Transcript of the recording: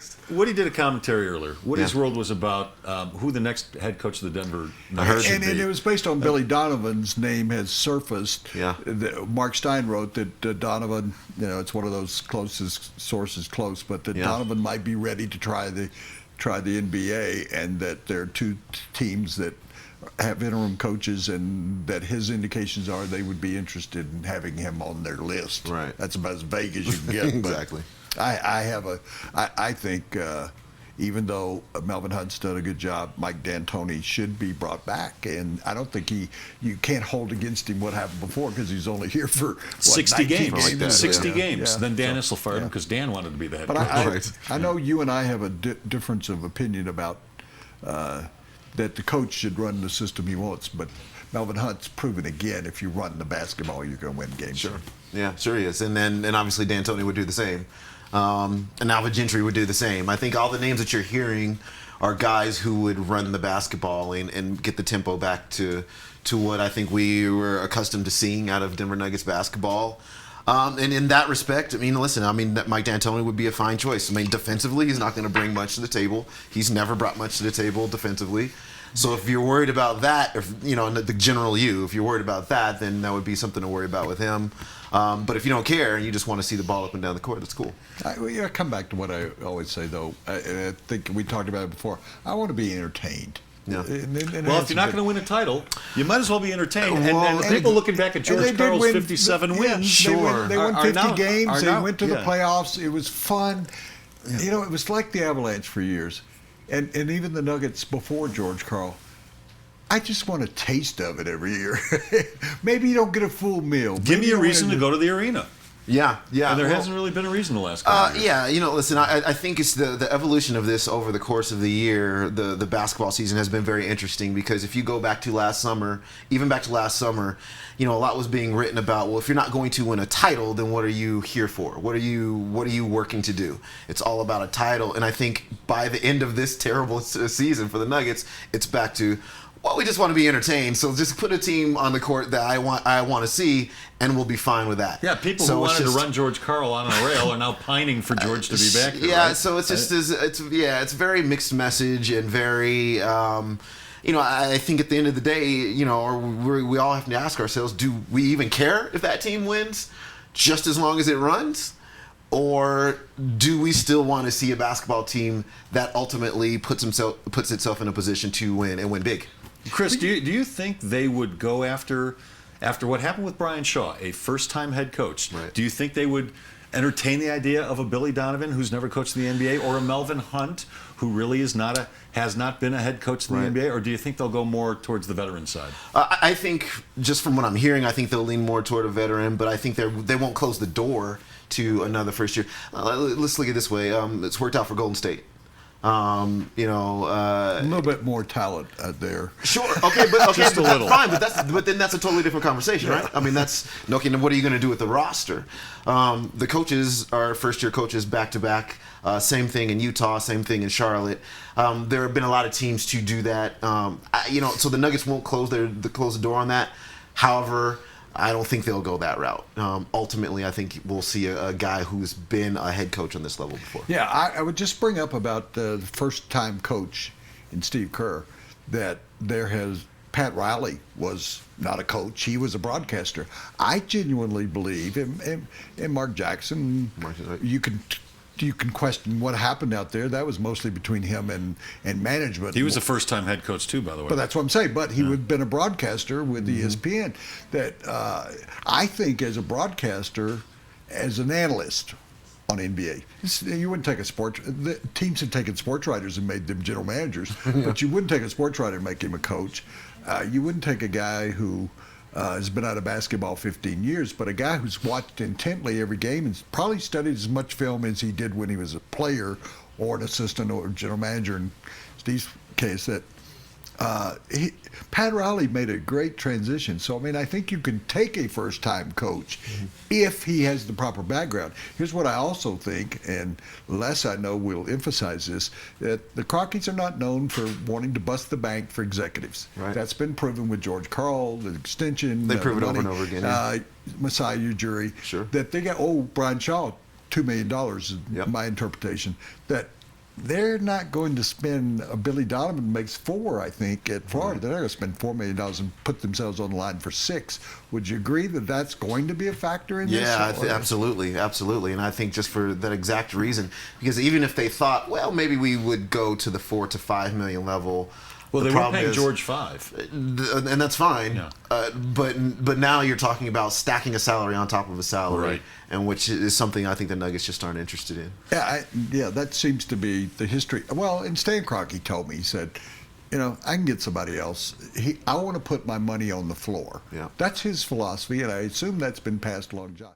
next. Woody did a commentary earlier. Woody's World was about who the next head coach of the Denver Nuggets should be. And it was based on Billy Donovan's name has surfaced. Yeah. Mark Stein wrote that Donovan, it's one of those closest sources close, but that Donovan might be ready to try the NBA, and that there are two teams that have interim coaches, and that his indications are they would be interested in having him on their list. Right. That's about as vague as you can get. Exactly. I think even though Melvin Hunt's done a good job, Mike D'Antoni should be brought back, and I don't think you can't hold against him what happened before, because he's only here for 60 games. Like 60 games. Yeah. Then Dan Issel fired him because Dan wanted to be the head But coach. I know you and I have a difference of opinion about that the coach should run the system he wants, but Melvin Hunt's proven again, if you run the basketball, you're going to win games. Sure. Yeah, sure he is. And obviously D'Antoni would do the same. And Alvin Gentry would do the same. I think all the names that you're hearing are guys who would run the basketball and get the tempo back to what I think we were accustomed to seeing out of Denver Nuggets basketball. And in that respect, Mike D'Antoni would be a fine choice. Defensively, he's not going to bring much to the table. He's never brought much to the table defensively. So if you're worried about that, the general if you're worried about that, then that would be something to worry about with him. But if you don't care and you just want to see the ball up and down the court, that's cool. I come back to what I always say, though. I think we talked about it before. I want to be entertained. Yeah. Well, if you're not going to win a title, you might as well be entertained. And people looking back at George Karl's 57 wins, sure. They won 50 games. They went to the yeah. playoffs. It was fun. Yeah. It was like the Avalanche for years. And even the Nuggets before George Karl. I just want a taste of it every year. Maybe you don't get a full meal. Give me a reason to go to the arena. Yeah. And there hasn't really been a reason the last couple of years. Yeah, listen, I think it's the evolution of this over the course of the year. The basketball season has been very interesting, because if you go back to last summer, a lot was being written about, well, if you're not going to win a title, then what are you here for? What are you working to do? It's all about a title. And I think by the end of this terrible season for the Nuggets, it's back to, well, we just want to be entertained, so just put a team on the court that I want to see, and we'll be fine with that. Yeah, people who wanted to run George Karl on a rail are now pining for George to be back here. Yeah, right? so it's just it's very mixed message, and very I think at the end of the day, we all have to ask ourselves, do we even care if that team wins, just as long as it runs? Or do we still want to see a basketball team that ultimately puts itself in a position to win and win big? Chris, do you think they would go after what happened with Brian Shaw, a first-time head coach? Right. Do you think they would entertain the idea of a Billy Donovan who's never coached in the NBA, or a Melvin Hunt who really has not been a head coach in the NBA, or do you think they'll go more towards the veteran side? I think, just from what I'm hearing, I think they'll lean more toward a veteran, but I think they won't close the door to another first year. Let's look at it this way. It's worked out for Golden State. A little bit more talent out there. Sure. Okay, but Just a little. fine. But then that's a totally different conversation, right? I mean, that's okay. Now, what are you going to do with the roster? The coaches are first-year coaches back to back. Same thing in Utah. Same thing in Charlotte. There have been a lot of teams to do that. So the Nuggets won't close the door on that. However, I don't think they'll go that route. Ultimately, I think we'll see a guy who's been a head coach on this level before. Yeah, I would just bring up about the first-time coach in Steve Kerr, that Pat Riley was not a coach. He was a broadcaster. I genuinely believe, in Mark Jackson, you can question what happened out there. That was mostly between him and management. He was a first-time head coach too, by the way. But that's what I'm saying. But he would have been a broadcaster with ESPN. That I think, as a broadcaster, as an analyst on NBA, you wouldn't take the teams have taken sports writers and made them general managers, but you wouldn't take a sports writer and make him a coach. You wouldn't take a guy who has been out of basketball 15 years, but a guy who's watched intently every game and probably studied as much film as he did when he was a player or an assistant or general manager in Steve's case. That Pat Riley made a great transition. So, I think you can take a first-time coach if he has the proper background. Here's what I also think, and Les, I know, will emphasize this, that the Crockett's are not known for wanting to bust the bank for executives. Right. That's been proven with George Karl, the extension. They prove it over and over again. Masai Ujiri. Sure. That they got, Brian Shaw, $2 million is my interpretation, that they're not going to spend. Billy Donovan makes $4, I think, at Florida. They're not going to spend $4 million and put themselves on the line for $6. Would you agree that that's going to be a factor in this? Yeah, absolutely, absolutely. And I think just for that exact reason, because even if they thought, well, maybe we would go to the $4 to $5 million level. Well, the they were problem paying is- George $5. and that's fine. Yeah. But now you're talking about stacking a salary on top of a salary, Right. and which is something I think the Nuggets just aren't interested in. Yeah, that seems to be the history. Well, and Stan Kroenke told me, he said, I can get somebody else. I want to put my money on the floor. Yeah. That's his philosophy, and I assume that's been passed along to John.